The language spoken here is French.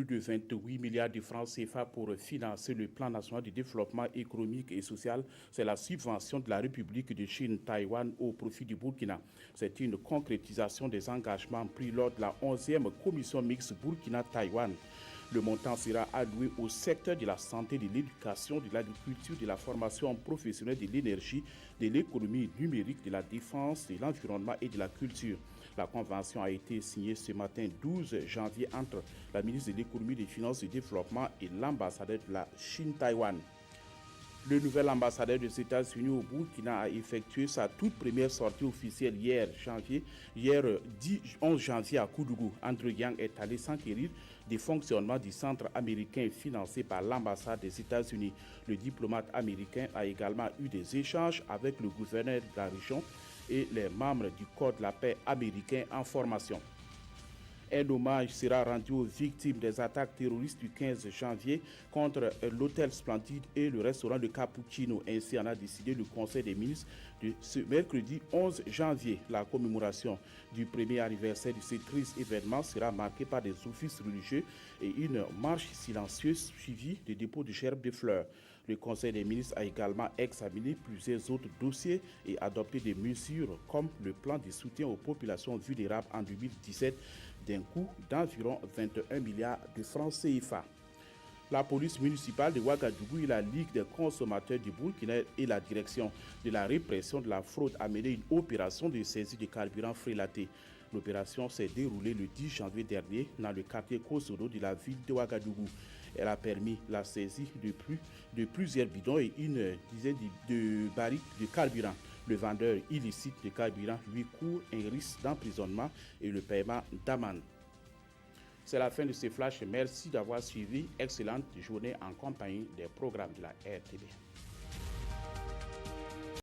plus de 28 milliards de francs CFA pour financer le plan national de développement économique et social. C'est la subvention de la République de Chine, Taïwan au profit du Burkina. C'est une concrétisation des engagements pris lors de la 11e commission mixte Burkina-Taïwan. Le montant sera alloué au secteur de la santé, de l'éducation, de l'agriculture, de la formation professionnelle, de l'énergie, de l'économie numérique, de la défense, de l'environnement et de la culture. La convention a été signée ce matin 12 janvier entre la ministre de l'économie, des finances et du développement et l'ambassadeur de la Chine-Taïwan. Le nouvel ambassadeur des États-Unis au Burkina a effectué sa toute première sortie officielle hier 11 janvier à Koudougou. Andrew Yang est allé s'enquérir des fonctionnements du centre américain financé par l'ambassade des États-Unis. Le diplomate américain a également eu des échanges avec le gouverneur de la région et les membres du Corps de la paix américain en formation. Un hommage sera rendu aux victimes des attaques terroristes du 15 janvier contre l'hôtel Splendide et le restaurant de Cappuccino. Ainsi en a décidé le Conseil des ministres de ce mercredi 11 janvier. La commémoration du premier anniversaire de ce triste événement sera marquée par des offices religieux et une marche silencieuse suivie de dépôts de gerbes de fleurs. Le Conseil des ministres a également examiné plusieurs autres dossiers et adopté des mesures comme le plan de soutien aux populations vulnérables en 2017 d'un coût d'environ 21 milliards de francs CFA. La police municipale de Ouagadougou et la Ligue des consommateurs du Burkina et la direction de la répression de la fraude a mené une opération de saisie de carburant frélaté. L'opération s'est déroulée le 10 janvier dernier dans le quartier Kosodo de la ville de Ouagadougou. Elle a permis la saisie de plusieurs bidons et une dizaine de barriques de carburant. Le vendeur illicite de carburant lui court un risque d'emprisonnement et le paiement d'amende. C'est la fin de ce flash. Merci d'avoir suivi. Excellente journée en compagnie des programmes de la RTB.